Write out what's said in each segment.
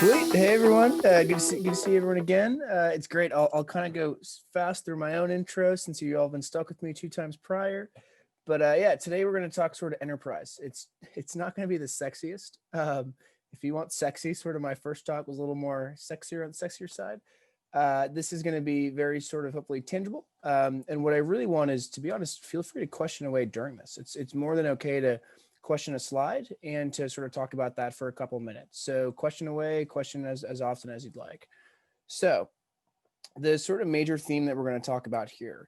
Sweet. Hey everyone. Good to see everyone again. It's great. I'll kind of go fast through my own intro since you all been stuck with me 2 times prior. But yeah, today we're going to talk sort of enterprise. It's not going to be the sexiest. If you want sexy, sort of my first talk was a little more sexier on the sexier side. This is going to be very sort of hopefully tangible. And what I really want is, to be honest, feel free to question away during this. It's more than okay to question a slide and to sort of talk about that for a couple minutes. So question away, question as often as you'd like. So the sort of major theme that we're going to talk about here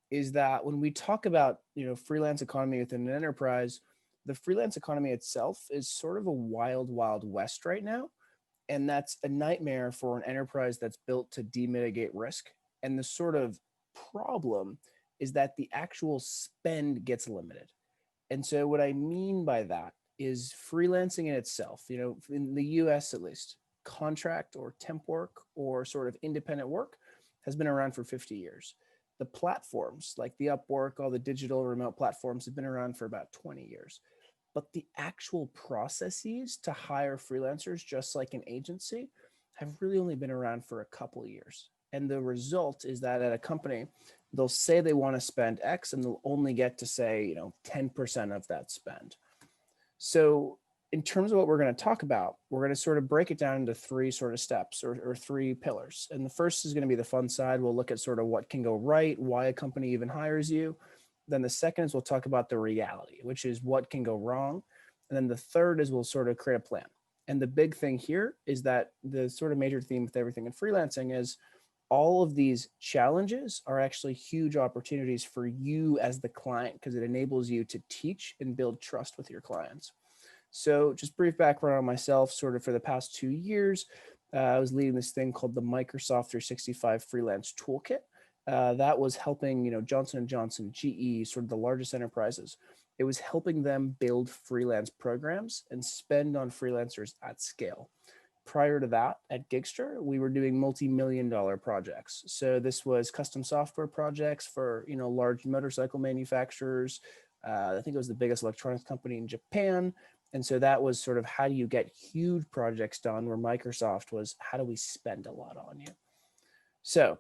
is that when we talk about, freelance economy within an enterprise, the freelance economy itself is sort of a wild, wild west right now. And that's a nightmare for an enterprise that's built to demitigate risk. And the sort of problem is that the actual spend gets limited. And so what I mean by that is freelancing in itself, in the US at least, contract or temp work or sort of independent work has been around for 50 years. The platforms like the Upwork, all the digital remote platforms have been around for about 20 years. But the actual processes to hire freelancers, just like an agency, have really only been around for a couple of years. And the result is that at a company, they'll say they want to spend X and they'll only get to say, 10% of that spend. So in terms of what we're going to talk about, we're going to sort of break it down into three sort of steps or three pillars. And the first is going to be the fun side. We'll look at sort of what can go right, why a company even hires you. Then the second is we'll talk about the reality, which is what can go wrong. And then the third is we'll sort of create a plan. And the big thing here is that the sort of major theme with everything in freelancing is all of these challenges are actually huge opportunities for you as the client because it enables you to teach and build trust with your clients. So just brief background on myself, sort of for the past 2 years, I was leading this thing called the Microsoft 365 Freelance Toolkit. That was helping, Johnson & Johnson, GE, sort of the largest enterprises. It was helping them build freelance programs and spend on freelancers at scale. Prior to that, at Gigster, we were doing multi-million-dollar projects. So this was custom software projects for, large motorcycle manufacturers. I think it was the biggest electronics company in Japan. And so that was sort of how do you get huge projects done, where Microsoft was, how do we spend a lot on you? So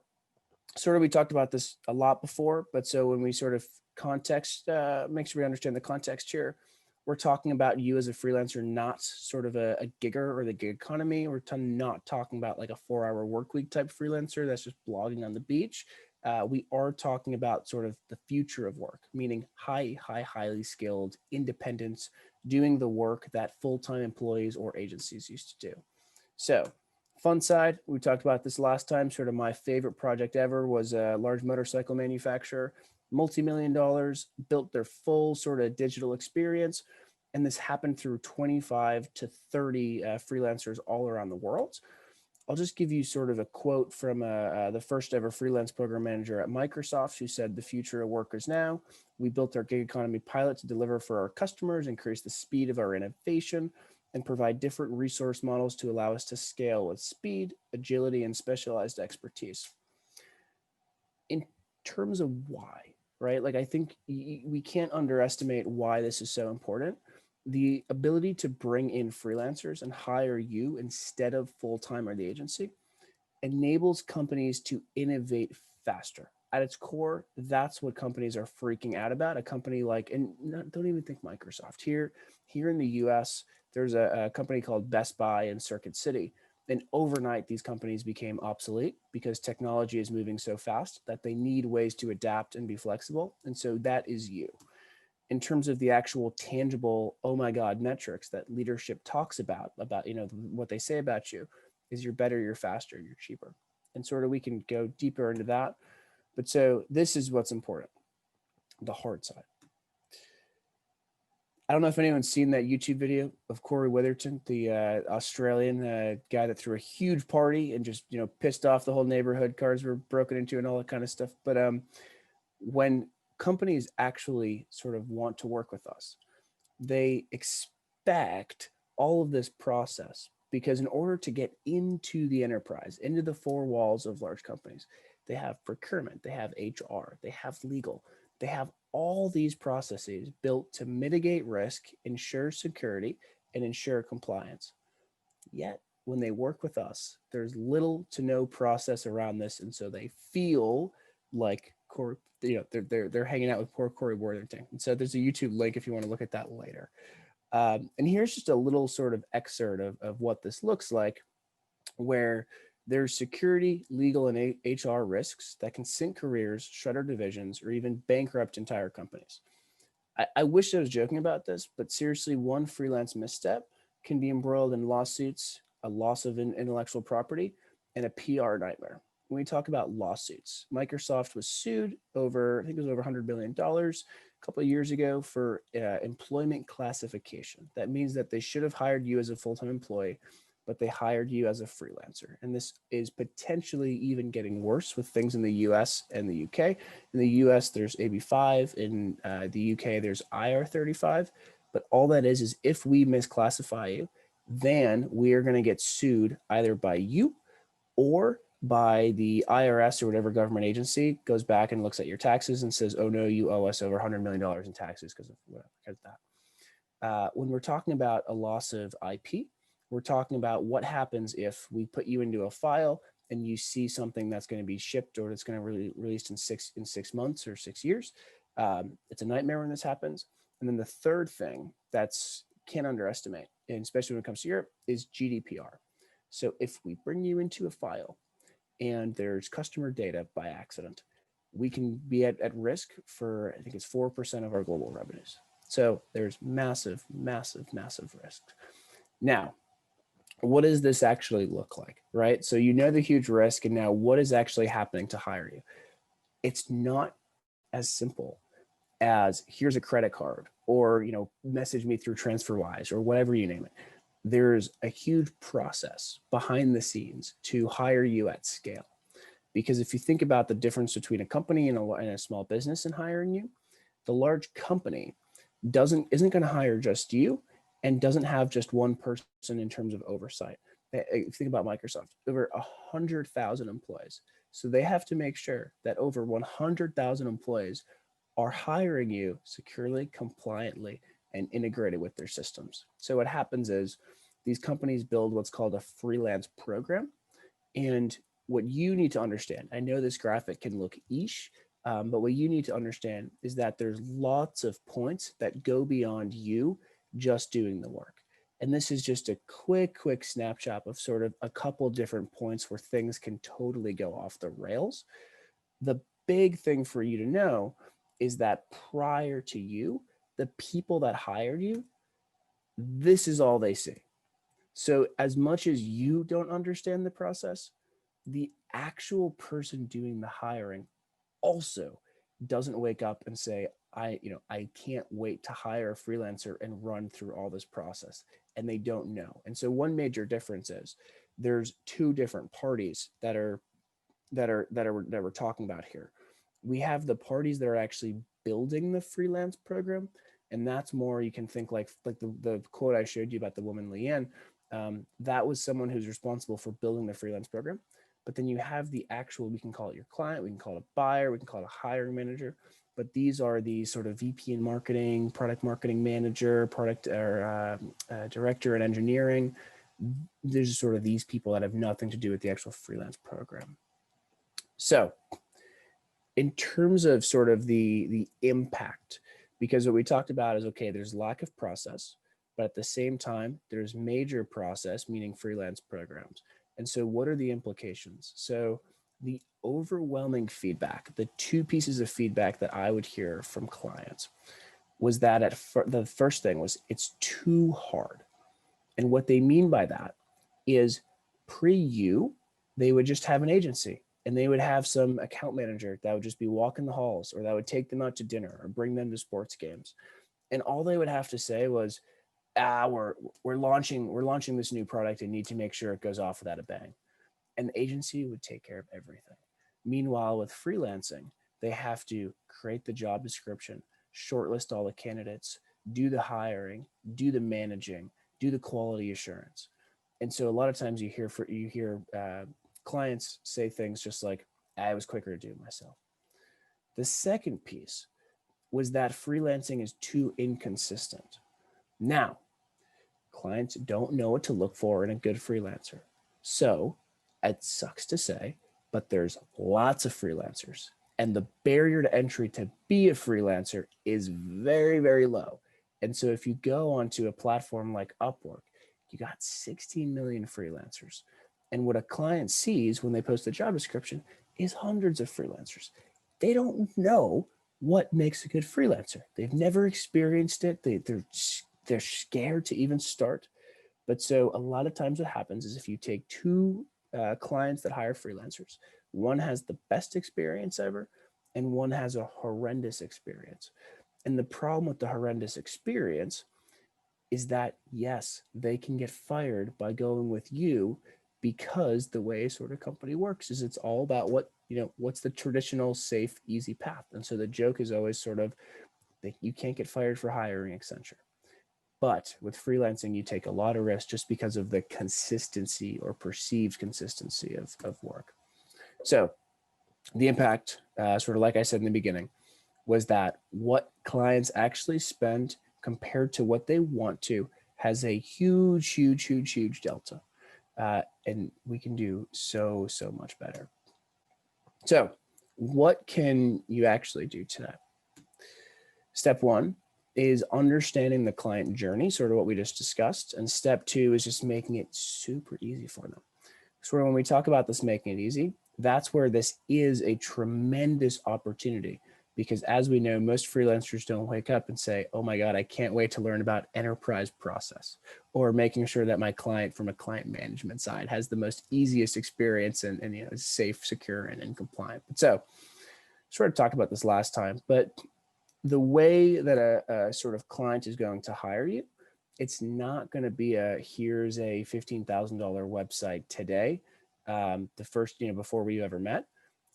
sort of we talked about this a lot before, but so when we sort of context, make sure we understand the context here. We're talking about you as a freelancer, not sort of a gigger or the gig economy. We're not talking about like a 4-hour work week type freelancer that's just blogging on the beach. We are talking about sort of the future of work, meaning highly skilled independents doing the work that full-time employees or agencies used to do. So fun side, we talked about this last time, sort of my favorite project ever was a large motorcycle manufacturer, multi-million dollars, built their full sort of digital experience. And this happened through 25 to 30 freelancers all around the world. I'll just give you sort of a quote from the first ever freelance program manager at Microsoft who said, "The future of work is now. We built our gig economy pilot to deliver for our customers, increase the speed of our innovation, and provide different resource models to allow us to scale with speed, agility, and specialized expertise." In terms of why, right? Like I think we can't underestimate why this is so important. The ability to bring in freelancers and hire you instead of full-time or the agency enables companies to innovate faster. At its core, that's what companies are freaking out about. A company like, and don't even think Microsoft. Here in the US, there's a company called Best Buy in Circuit City. And overnight, these companies became obsolete because technology is moving so fast that they need ways to adapt and be flexible. And so that is you. In terms of the actual tangible, oh my God, metrics that leadership talks about, what they say about you is you're better, you're faster, you're cheaper. And sort of we can go deeper into that. But so this is what's important, the hard side. I don't know if anyone's seen that YouTube video of Corey Witherton, the Australian guy that threw a huge party and just, pissed off the whole neighborhood. Cars were broken into and all that kind of stuff. But when companies actually sort of want to work with us, they expect all of this process because in order to get into the enterprise, into the four walls of large companies, they have procurement, they have HR, they have legal, they have all these processes built to mitigate risk, ensure security, and ensure compliance. Yet when they work with us, there's little to no process around this, and so they feel like they're hanging out with poor Corey Worthington. And so there's a YouTube link if you want to look at that later. And here's just a little sort of excerpt of what this looks like, where there's security, legal, and HR risks that can sink careers, shutter divisions, or even bankrupt entire companies. I wish I was joking about this, but seriously, one freelance misstep can be embroiled in lawsuits, a loss of intellectual property, and a PR nightmare. When we talk about lawsuits, Microsoft was sued over, I think it was over $100 billion a couple of years ago for employment classification. That means that they should have hired you as a full-time employee, but they hired you as a freelancer. And this is potentially even getting worse with things in the US and the UK. In the US, there's AB5. In the UK, there's IR35. But all that is if we misclassify you, then we are going to get sued either by you or by the IRS or whatever government agency goes back and looks at your taxes and says, oh no, you owe us over $100 million in taxes because of that. When we're talking about a loss of IP, we're talking about what happens if we put you into a file and you see something that's going to be shipped or it's going to be released in 6 months or 6 years. It's a nightmare when this happens. And then the third thing that's can't underestimate, and especially when it comes to Europe, is GDPR. So if we bring you into a file and there's customer data by accident, we can be at risk for, I think it's 4% of our global revenues. So there's massive, massive, massive risk. Now, what does this actually look like, right? So you know the huge risk, and now what is actually happening to hire you? It's not as simple as here's a credit card or, message me through TransferWise or whatever you name it. There's a huge process behind the scenes to hire you at scale. Because if you think about the difference between a company and a small business in hiring you, the large company isn't going to hire just you and doesn't have just one person in terms of oversight. If you think about Microsoft, over 100,000 employees. So they have to make sure that over 100,000 employees are hiring you securely, compliantly, and integrated with their systems. So what happens is these companies build what's called a freelance program. And what you need to understand, I know this graphic can look niche, but what you need to understand is that there's lots of points that go beyond you just doing the work. And this is just a quick snapshot of sort of a couple different points where things can totally go off the rails. The big thing for you to know is that prior to you, the people that hired you, this is all they see. So as much as you don't understand the process, the actual person doing the hiring also doesn't wake up and say, I can't wait to hire a freelancer and run through all this process. And they don't know. And so one major difference is there's two different parties that we're talking about here. We have the parties that are actually building the freelance program. And that's more, you can think like the quote I showed you about the woman, Leanne, that was someone who's responsible for building the freelance program. But then you have the actual, we can call it your client, we can call it a buyer, we can call it a hiring manager. But these are the sort of VP in marketing, product marketing manager, product or director in engineering. There's sort of these people that have nothing to do with the actual freelance program. So in terms of sort of the impact, because what we talked about is, okay, there's lack of process, but at the same time, there's major process, meaning freelance programs. And so what are the implications? So the overwhelming feedback, the two pieces of feedback that I would hear from clients was that the first thing was it's too hard. And what they mean by that is pre-you, they would just have an agency and they would have some account manager that would just be walking the halls or that would take them out to dinner or bring them to sports games. And all they would have to say was, we're launching this new product and need to make sure it goes off without a bang. And the agency would take care of everything. Meanwhile, with freelancing, they have to create the job description, shortlist all the candidates, do the hiring, do the managing, do the quality assurance. And so a lot of times you hear clients say things just like, I was quicker to do it myself. The second piece was that freelancing is too inconsistent. Now, clients don't know what to look for in a good freelancer. So it sucks to say, but there's lots of freelancers. And the barrier to entry to be a freelancer is very, very low. And so if you go onto a platform like Upwork, you got 16 million freelancers. And what a client sees when they post a job description is hundreds of freelancers. They don't know what makes a good freelancer. They've never experienced it. They're scared to even start. But so a lot of times what happens is if you take two clients that hire freelancers, one has the best experience ever and one has a horrendous experience. And the problem with the horrendous experience is that, yes, they can get fired by going with you because the way sort of company works is it's all about what's the traditional, safe, easy path. And so the joke is always sort of that you can't get fired for hiring Accenture. But with freelancing, you take a lot of risks just because of the consistency or perceived consistency of work. So the impact, sort of like I said in the beginning, was that what clients actually spend compared to what they want to has a huge, huge, huge, huge delta. And we can do so, so much better. So what can you actually do today? Step one is understanding the client journey, sort of what we just discussed. And step two is just making it super easy for them. So when we talk about this making it easy, that's where this is a tremendous opportunity. Because as we know, most freelancers don't wake up and say, oh my God, I can't wait to learn about enterprise process or making sure that my client from a client management side has the most easiest experience and is safe, secure, and compliant. But so sort of talked about this last time, but the way that a sort of client is going to hire you, it's not going to be here's a $15,000 website today. The first, before we ever met.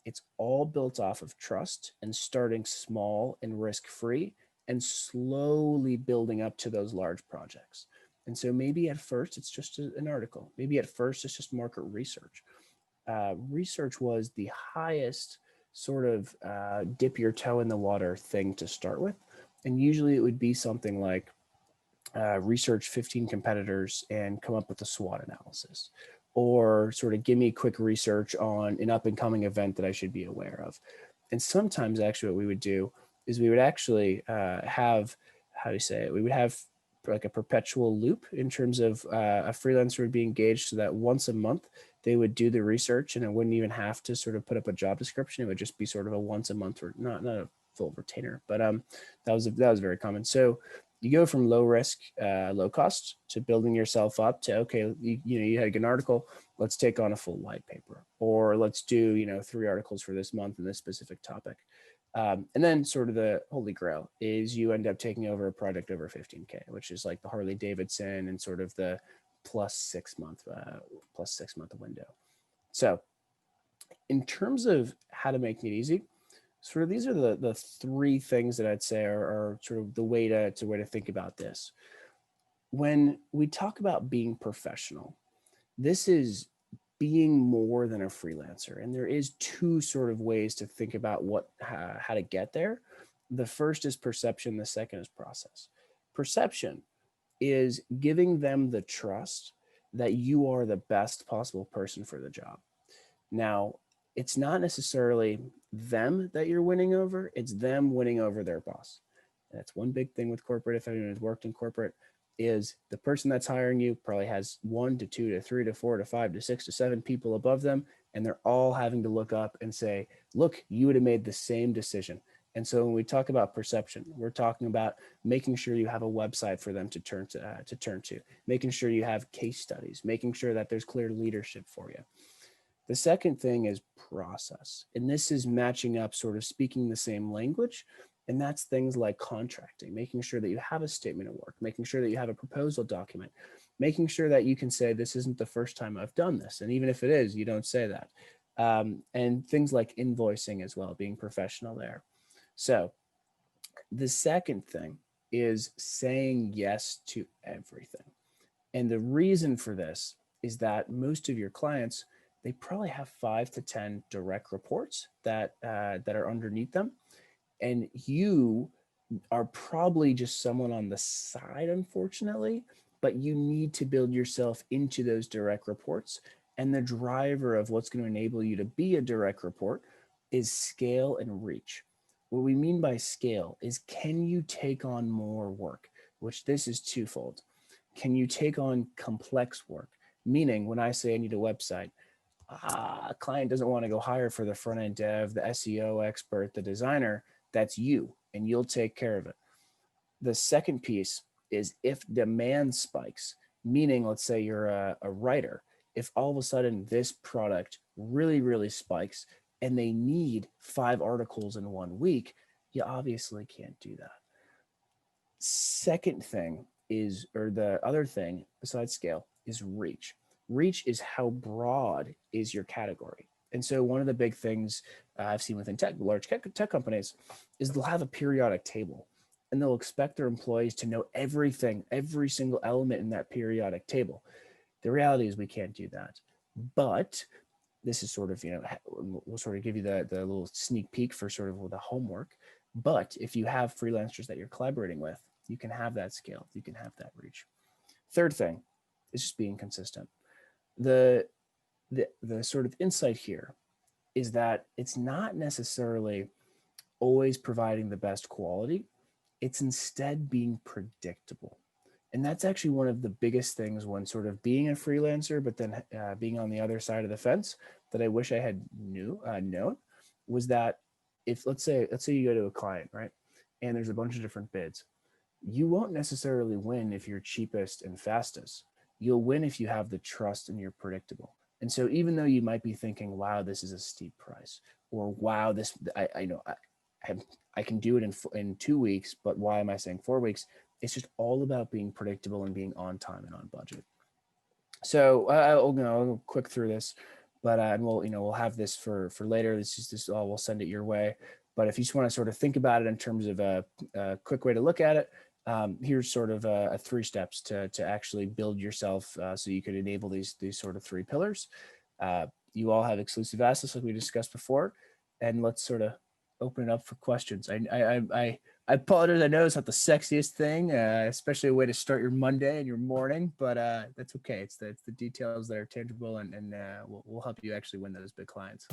It's all built off of trust and starting small and risk-free and slowly building up to those large projects. And so maybe at first it's just an article. Maybe at first it's just market research. Research was the highest sort of dip your toe in the water thing to start with. And usually it would be something like research 15 competitors and come up with a SWOT analysis, or sort of give me quick research on an up and coming event that I should be aware of. And sometimes actually what we would do is we would actually have, how do you say it? We would have like a perpetual loop in terms of a freelancer would be engaged so that once a month they would do the research and it wouldn't even have to sort of put up a job description. It would just be sort of a once a month, or not a full retainer, but that was very common. So you go from low risk, low cost to building yourself up to, okay, you had an article, let's take on a full white paper, or let's do, 3 articles for this month in this specific topic. And then sort of the holy grail is you end up taking over a project over 15K, which is like the Harley Davidson and sort of the plus 6 month window. So in terms of how to make it easy, sort of these are the 3 things that I'd say are sort of the way to think about this. When we talk about being professional, this is being more than a freelancer. And there is 2 sort of ways to think about how to get there. The first is perception. The second is process. Perception is giving them the trust that you are the best possible person for the job. Now, it's not necessarily them that you're winning over, it's them winning over their boss. And that's one big thing with corporate, if anyone has worked in corporate, is the person that's hiring you probably has 1 to 2 to 3 to 4 to 5 to 6 to 7 people above them, and they're all having to look up and say, look, you would have made the same decision. And so when we talk about perception, we're talking about making sure you have a website for them to turn to, making sure you have case studies, making sure that there's clear leadership for you. The second thing is process. And this is matching up, sort of speaking the same language. And that's things like contracting, making sure that you have a statement of work, making sure that you have a proposal document, making sure that you can say, this isn't the first time I've done this. And even if it is, you don't say that. And things like invoicing as well, being professional there. So the second thing is saying yes to everything. And the reason for this is that most of your clients, they probably have 5 to 10 direct reports that are underneath them. And you are probably just someone on the side, unfortunately, but you need to build yourself into those direct reports. And the driver of what's going to enable you to be a direct report is scale and reach. What we mean by scale is, can you take on more work? Which this is twofold. Can you take on complex work? Meaning, when I say I need a website, a client doesn't want to go hire for the front end dev, the SEO expert, the designer. That's you, and you'll take care of it. The second piece is if demand spikes, meaning, let's say you're a writer. If all of a sudden this product really, really spikes and they need 5 articles in 1 week, you obviously can't do that. Second thing is, or the other thing besides scale, is reach. Reach is how broad is your category. And so one of the big things I've seen within large tech companies is they'll have a periodic table, and they'll expect their employees to know everything, every single element in that periodic table. The reality is we can't do that. But this is sort of, we'll sort of give you the little sneak peek for sort of the homework. But if you have freelancers that you're collaborating with, you can have that scale, you can have that reach. Third thing is just being consistent. The sort of insight here is that it's not necessarily always providing the best quality. It's instead being predictable. And that's actually one of the biggest things when sort of being a freelancer, but then being on the other side of the fence, that I wish I had known, was that if let's say you go to a client, right, and there's a bunch of different bids, you won't necessarily win if you're cheapest and fastest. You'll win if you have the trust and you're predictable. And so even though you might be thinking, wow, this is a steep price, or wow, this I know I can do it in 2 weeks, but why am I saying 4 weeks? It's just all about being predictable and being on time and on budget. So I'll go quick through this, but and we'll have this for later. This all, we'll send it your way. But if you just want to sort of think about it in terms of a quick way to look at it, here's sort of a 3 steps to actually build yourself so you could enable these sort of 3 pillars. You all have exclusive access like we discussed before, and let's sort of open it up for questions. I apologize. I know it's not the sexiest thing, especially a way to start your Monday and your morning, but that's okay. It's the details that are tangible, and we'll help you actually win those big clients.